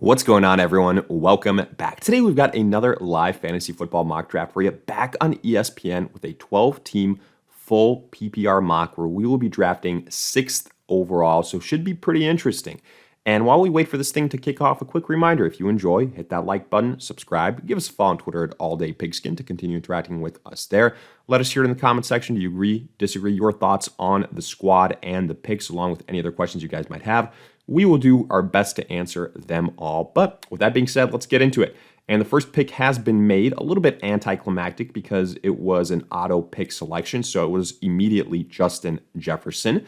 What's going on, everyone? Welcome back. Today, we've got another live fantasy football mock draft for you back on ESPN with a 12-team full PPR mock where we will be drafting 6th overall, so should be pretty interesting. And while we wait for this thing to kick off, a quick reminder, if you enjoy, hit that like button, subscribe, give us a follow on Twitter at AllDayPigskin to continue interacting with us there. Let us hear it in the comment section. Do you agree, disagree, your thoughts on the squad and the picks, along with any other questions you guys might have. We will do our best to answer them all. But with that being said, let's get into it. And the first pick has been made, a little bit anticlimactic because it was an auto pick selection, so it was immediately Justin Jefferson.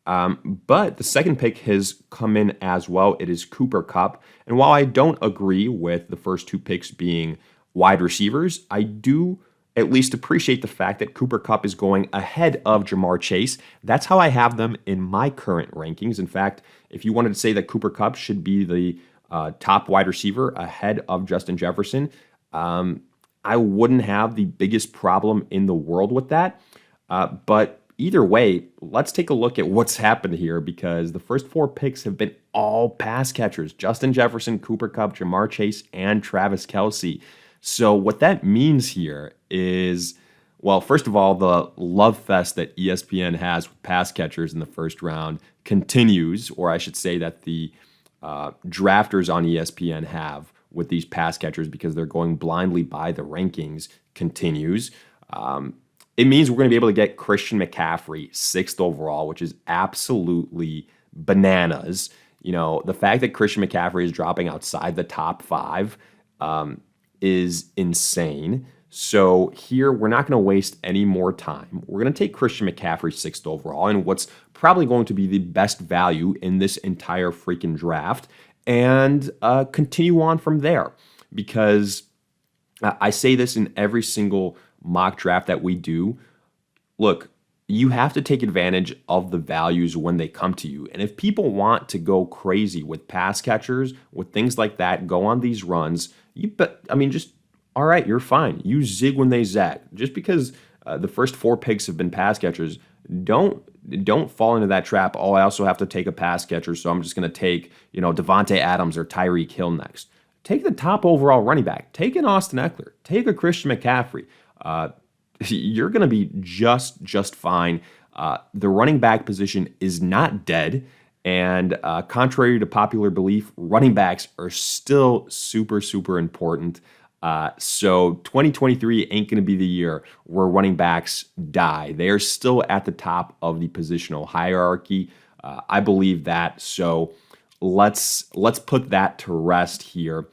But the second pick has come in as well. It is Cooper Kupp. And while I don't agree with the first two picks being wide receivers, I do at least appreciate the fact that Cooper Kupp is going ahead of Jamar Chase. That's how I have them in my current rankings. In fact, if you wanted to say that Cooper Kupp should be the top wide receiver ahead of Justin Jefferson, I wouldn't have the biggest problem in the world with that. But either way, let's take a look at what's happened here because the first four picks have been all pass catchers. Justin Jefferson, Cooper Kupp, Jamar Chase, and Travis Kelce. So what that means here is, well, first of all, the love fest that ESPN has with pass catchers in the first round continues, or I should say that the drafters on ESPN have with these pass catchers because they're going blindly by the rankings continues. It means we're going to be able to get Christian McCaffrey 6th overall, which is absolutely bananas. You know, the fact that Christian McCaffrey is dropping outside the top 5 is insane. So here, we're not going to waste any more time. We're going to take Christian McCaffrey 6th overall and what's probably going to be the best value in this entire freaking draft and continue on from there. Because I say this in every single mock draft that we do. Look, you have to take advantage of the values when they come to you. And if people want to go crazy with pass catchers, with things like that, go on these runs, just all right, you're fine. You zig when they zag. Just because the first 4 picks have been pass catchers, don't fall into that trap. Oh, I also have to take a pass catcher, so I'm just going to take, Devontae Adams or Tyreek Hill next. Take the top overall running back. Take an Austin Eckler. Take a Christian McCaffrey. You're going to be just fine. The running back position is not dead. And contrary to popular belief, running backs are still super, super important. So 2023 ain't going to be the year where running backs die. They are still at the top of the positional hierarchy. I believe that. So let's put that to rest here.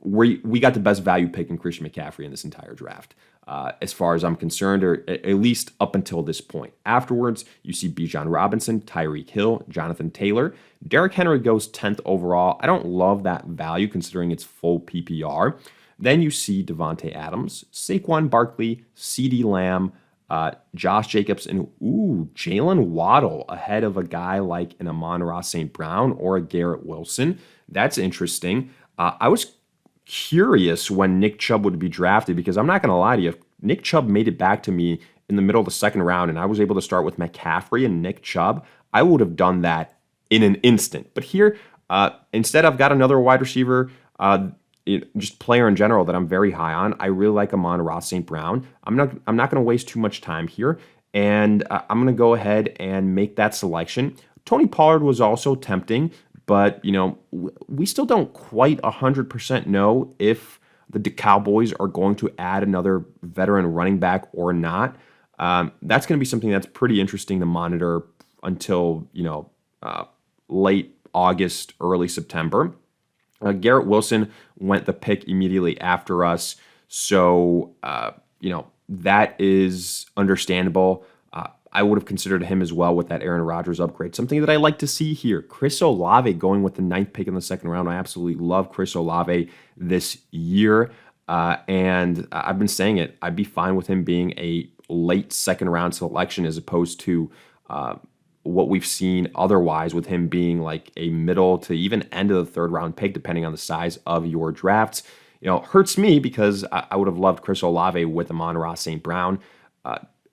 We got the best value pick in Christian McCaffrey in this entire draft. As far as I'm concerned, or at least up until this point. Afterwards, you see Bijan Robinson, Tyreek Hill, Jonathan Taylor. Derrick Henry goes 10th overall. I don't love that value considering it's full PPR. Then you see Devontae Adams, Saquon Barkley, CeeDee Lamb, Josh Jacobs, and Jalen Waddle ahead of a guy like an Amon-Ra St. Brown or a Garrett Wilson. That's interesting. I was curious when Nick Chubb would be drafted because I'm not going to lie to you. If Nick Chubb made it back to me in the middle of the second round and I was able to start with McCaffrey and Nick Chubb, I would have done that in an instant. But here, instead, I've got another wide receiver, just player in general that I'm very high on. I really like Amon-Ra St. Brown. I'm not going to waste too much time here, and I'm going to go ahead and make that selection. Tony Pollard was also tempting, but we still don't quite 100% know if the Cowboys are going to add another veteran running back or not. That's going to be something that's pretty interesting to monitor until late August, early September. Garrett Wilson went the pick immediately after us, so that is understandable. I would have considered him as well with that Aaron Rodgers upgrade. Something that I like to see here. Chris Olave going with the 9th pick in the second round. I absolutely love Chris Olave this year. And I've been saying it. I'd be fine with him being a late second round selection as opposed to what we've seen otherwise with him being like a middle to even end of the third round pick, depending on the size of your drafts. Hurts me because I would have loved Chris Olave with Amon-Ra St. Brown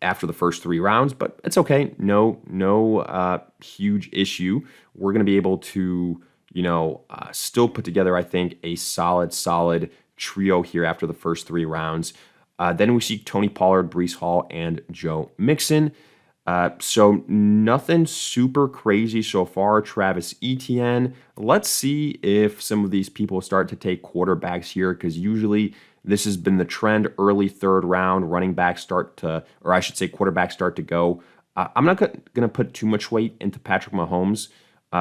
after the first 3 rounds, but it's okay. No huge issue. We're going to be able to, still put together, I think, a solid trio here after the first 3 rounds. Then we see Tony Pollard, Breece Hall, and Joe Mixon. So nothing super crazy so far. Travis Etienne. Let's see if some of these people start to take quarterbacks here, because usually this has been the trend. Early third round, quarterbacks start to go. I'm not going to put too much weight into Patrick Mahomes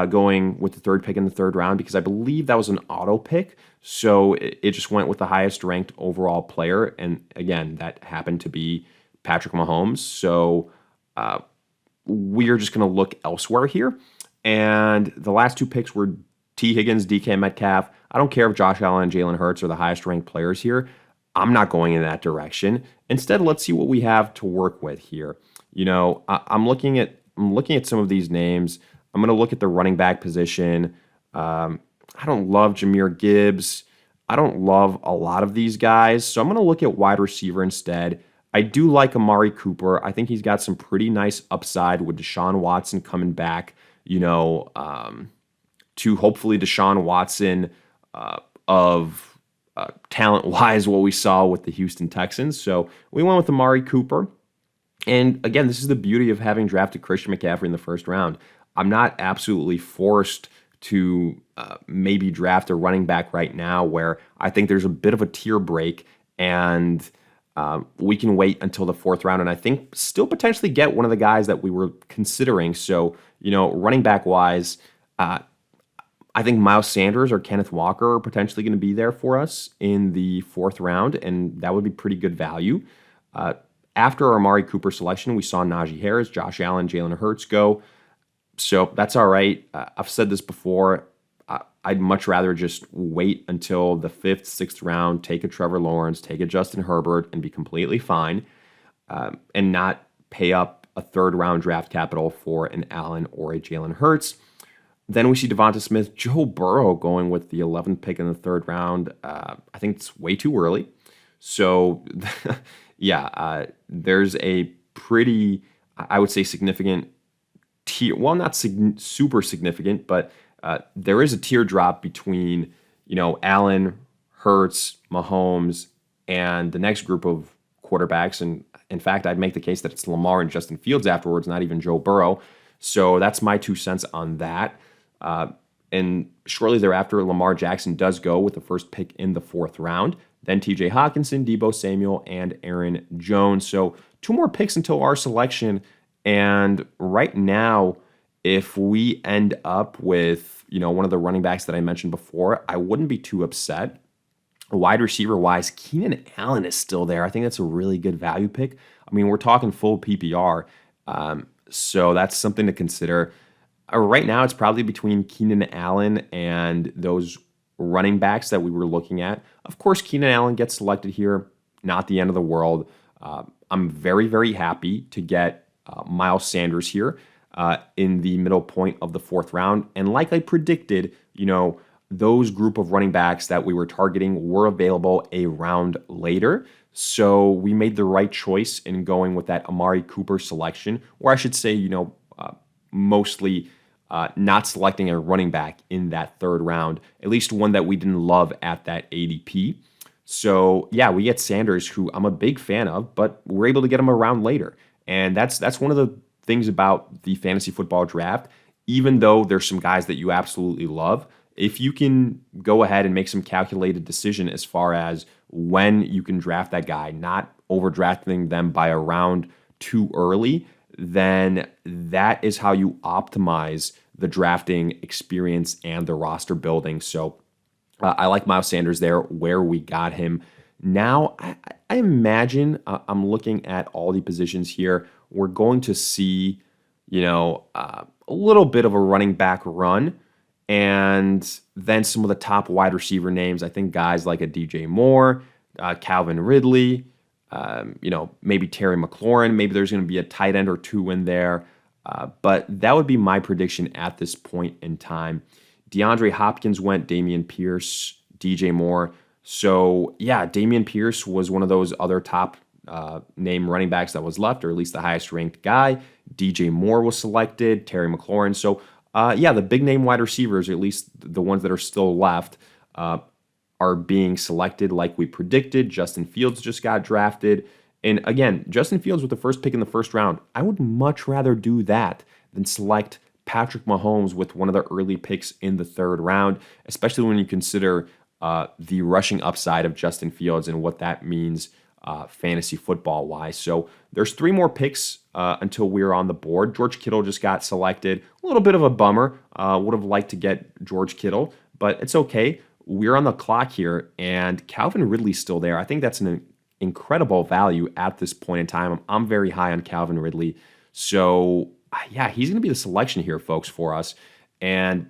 going with the third pick in the third round, because I believe that was an auto pick. So it just went with the highest ranked overall player. And again, that happened to be Patrick Mahomes. So we're just going to look elsewhere here. And the last 2 picks were T. Higgins, DK Metcalf. I don't care if Josh Allen and Jalen Hurts are the highest ranked players here. I'm not going in that direction. Instead, let's see what we have to work with here. I'm looking at some of these names. I'm going to look at the running back position. I don't love Jahmyr Gibbs. I don't love a lot of these guys. So I'm going to look at wide receiver instead. I do like Amari Cooper. I think he's got some pretty nice upside with Deshaun Watson coming back, to hopefully Deshaun Watson of talent-wise what we saw with the Houston Texans. So we went with Amari Cooper. And again, this is the beauty of having drafted Christian McCaffrey in the first round. I'm not absolutely forced to maybe draft a running back right now, where I think there's a bit of a tier break, and we can wait until the 4th round and I think still potentially get one of the guys that we were considering. So, running back wise, I think Miles Sanders or Kenneth Walker are potentially going to be there for us in the 4th round, and that would be pretty good value. After our Amari Cooper selection, we saw Najee Harris, Josh Allen, Jalen Hurts go. So that's all right. I've said this before. I'd much rather just wait until the 5th, 6th round, take a Trevor Lawrence, take a Justin Herbert, and be completely fine, and not pay up a 3rd round draft capital for an Allen or a Jalen Hurts. Then we see Devonta Smith, Joe Burrow going with the 11th pick in the 3rd round. I think it's way too early. So, yeah, there's a pretty, I would say, significant tier. Well, not super significant, but there is a tier drop between, Allen, Hurts, Mahomes, and the next group of quarterbacks. And in fact, I'd make the case that it's Lamar and Justin Fields afterwards, not even Joe Burrow. So that's my 2 cents on that. And shortly thereafter, Lamar Jackson does go with the first pick in the 4th round. Then TJ Hawkinson, Deebo Samuel, and Aaron Jones. So 2 more picks until our selection. And right now, if we end up with, one of the running backs that I mentioned before, I wouldn't be too upset. Wide receiver wise, Keenan Allen is still there. I think that's a really good value pick. I mean, we're talking full PPR. So that's something to consider. Right now, it's probably between Keenan Allen and those running backs that we were looking at. Of course, Keenan Allen gets selected here. Not the end of the world. I'm very, very happy to get Miles Sanders here in the middle point of the 4th round. And like I predicted, those group of running backs that we were targeting were available a round later. So we made the right choice in going with that Amari Cooper selection, or I should say, mostly not selecting a running back in that 3rd round, at least one that we didn't love at that ADP. So yeah, we get Sanders, who I'm a big fan of, but we're able to get him a round later. And that's one of the things about the fantasy football draft. Even though there's some guys that you absolutely love, if you can go ahead and make some calculated decision as far as when you can draft that guy, not overdrafting them by a round too early, then that is how you optimize the drafting experience and the roster building. So I like Miles Sanders there where we got him. Now, I imagine I'm looking at all the positions here. We're going to see, a little bit of a running back run, and then some of the top wide receiver names. I think guys like a DJ Moore, Calvin Ridley, maybe Terry McLaurin. Maybe there's going to be a tight end or 2 in there. But that would be my prediction at this point in time. DeAndre Hopkins went, Dameon Pierce, DJ Moore. So, yeah, Dameon Pierce was one of those other top name running backs that was left, or at least the highest ranked guy. DJ Moore was selected, Terry McLaurin. So Yeah, the big name wide receivers, at least the ones that are still left, are being selected like we predicted. Justin Fields just got drafted. And again, Justin Fields with the first pick in the first round, I would much rather do that than select Patrick Mahomes with one of the early picks in the third round, especially when you consider the rushing upside of Justin Fields and what that means fantasy football wise. So there's 3 more picks until we're on the board. George Kittle just got selected. A little bit of a bummer. Would have liked to get George Kittle, but it's okay. We're on the clock here, and Calvin Ridley's still there. I think that's an incredible value at this point in time. I'm very high on Calvin Ridley. So, yeah, he's going to be the selection here, folks, for us. And,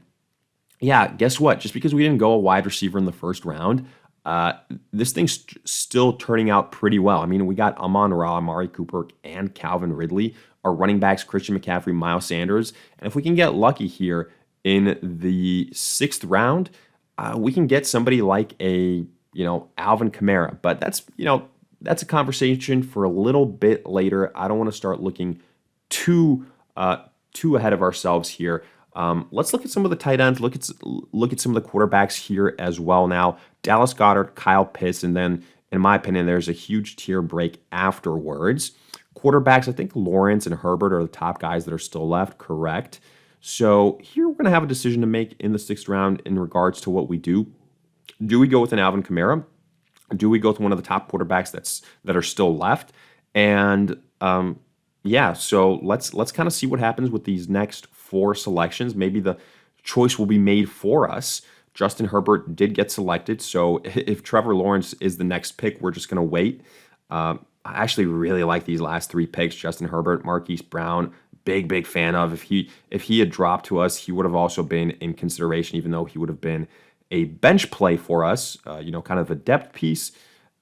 yeah, guess what? Just because we didn't go a wide receiver in the first round, this thing's still turning out pretty well. I mean, we got Amon-Ra, Amari Cooper, and Calvin Ridley. Our running backs, Christian McCaffrey, Miles Sanders. And if we can get lucky here in the 6th round, we can get somebody like a, Alvin Kamara. But that's a conversation for a little bit later. I don't want to start looking too ahead of ourselves here. Let's look at some of the tight ends. Look at some of the quarterbacks here as well now. Dallas Goedert, Kyle Pitts, and then, in my opinion, there's a huge tier break afterwards. Quarterbacks, I think Lawrence and Herbert are the top guys that are still left, correct? So here we're going to have a decision to make in the 6th round in regards to what we do. Do we go with an Alvin Kamara? Do we go with one of the top quarterbacks that are still left? And so let's kind of see what happens with these next 4 selections. Maybe the choice will be made for us. Justin Herbert did get selected, so if Trevor Lawrence is the next pick, we're just going to wait. I actually really like these last 3 picks. Justin Herbert, Marquise Brown, big fan of. If he had dropped to us, he would have also been in consideration, even though he would have been a bench play for us, kind of a depth piece.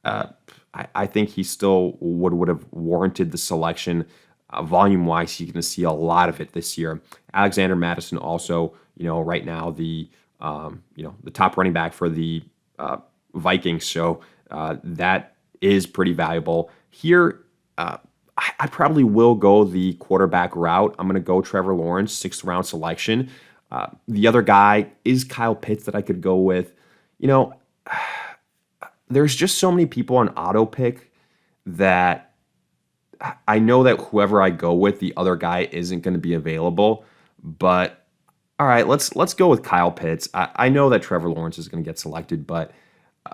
I think he still would have warranted the selection. Volume-wise, you're going to see a lot of it this year. Alexander Mattison also, right now the top running back for the Vikings. So that is pretty valuable. Here, I probably will go the quarterback route. I'm going to go Trevor Lawrence, 6th round selection. The other guy is Kyle Pitts that I could go with. There's just so many people on auto pick that I know that whoever I go with, the other guy isn't going to be available. But all right, let's go with Kyle Pitts. I know that Trevor Lawrence is going to get selected, but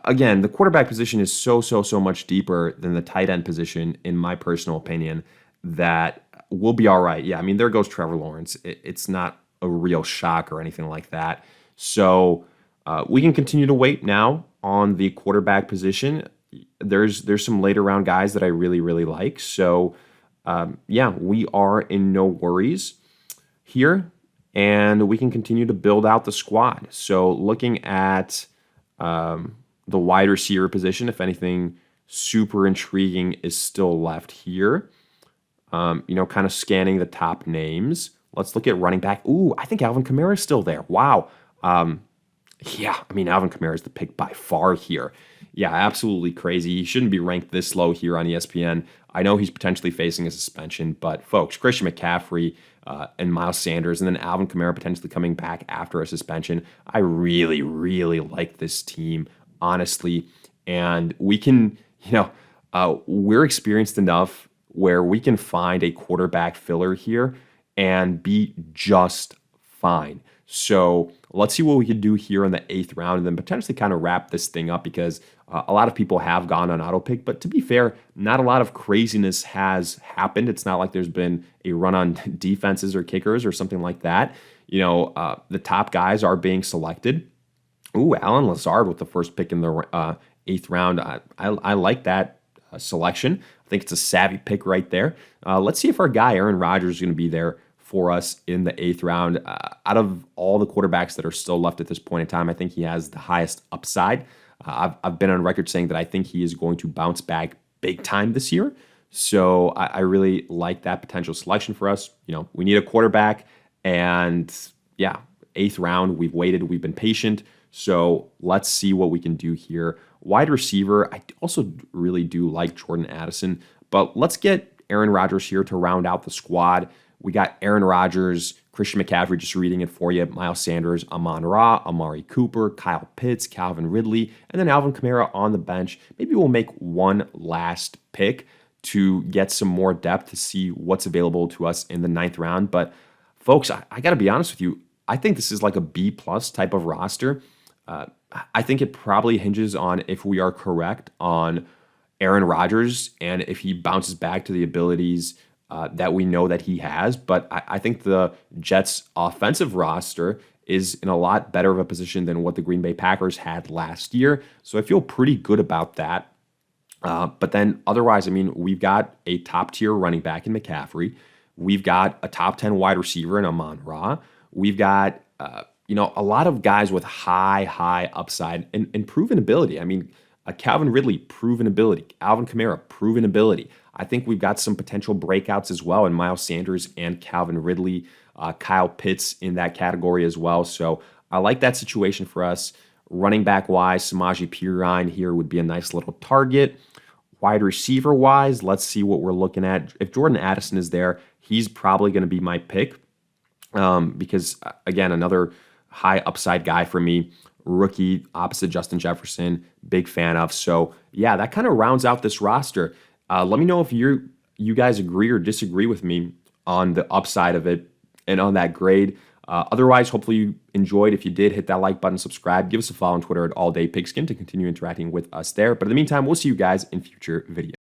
again, the quarterback position is so much deeper than the tight end position, in my personal opinion, that we'll be all right. Yeah, I mean, there goes Trevor Lawrence. It's not a real shock or anything like that. So we can continue to wait now on the quarterback position. There's some later round guys that I really like. So we are in no worries here, and we can continue to build out the squad. So looking at the wide receiver position, if anything super intriguing is still left here. Kind of scanning the top names. Let's look at running back. Ooh, I think Alvin Kamara is still there. Wow. Alvin Kamara is the pick by far here. Yeah, absolutely crazy. He shouldn't be ranked this low here on ESPN. I know he's potentially facing a suspension, but folks, Christian McCaffrey and Miles Sanders, and then Alvin Kamara potentially coming back after a suspension. I really like this team, honestly. And we can, we're experienced enough where we can find a quarterback filler here and be just fine. So let's see what we can do here in the 8th round and then potentially kind of wrap this thing up, because a lot of people have gone on auto pick, but to be fair, not a lot of craziness has happened. It's not like there's been a run on defenses or kickers or something like that. The top guys are being selected. Ooh, Alan Lazard with the first pick in the 8th round. I like that selection. I think it's a savvy pick right there. Let's see if our guy Aaron Rodgers is going to be there for us in the 8th round. Out of all the quarterbacks that are still left at this point in time, I think he has the highest upside. I've been on record saying that I think he is going to bounce back big time this year. So I really like that potential selection for us. We need a quarterback, and 8th round, we've waited, we've been patient. So let's see what we can do here. Wide receiver, I also really do like Jordan Addison, but let's get Aaron Rodgers here to round out the squad. We got Aaron Rodgers, Christian McCaffrey, just reading it for you, Miles Sanders, Amon-Ra, Amari Cooper, Kyle Pitts, Calvin Ridley, and then Alvin Kamara on the bench. Maybe we'll make one last pick to get some more depth to see what's available to us in the 9th round. But folks, I got to be honest with you. I think this is like a B plus type of roster. I think it probably hinges on if we are correct on Aaron Rodgers and if he bounces back to the abilities that we know that he has. But I think the Jets' offensive roster is in a lot better of a position than what the Green Bay Packers had last year. So I feel pretty good about that. But then otherwise, I mean, we've got a top tier running back in McCaffrey. We've got a top 10 wide receiver in Amon-Ra. We've got, a lot of guys with high upside and proven ability. I mean, Calvin Ridley, proven ability. Alvin Kamara, proven ability. I think we've got some potential breakouts as well in Miles Sanders and Calvin Ridley. Kyle Pitts in that category as well. So I like that situation for us. Running back wise, Samaje Perine here would be a nice little target. Wide receiver wise, let's see what we're looking at. If Jordan Addison is there, he's probably going to be my pick because, again, another high upside guy for me. Rookie opposite Justin Jefferson, big fan of. So, yeah, that kind of rounds out this roster. Let me know if you guys agree or disagree with me on the upside of it and on that grade. Otherwise, hopefully you enjoyed. If you did, hit that like button, subscribe, give us a follow on Twitter at AllDayPigskin to continue interacting with us there. But in the meantime, we'll see you guys in future videos.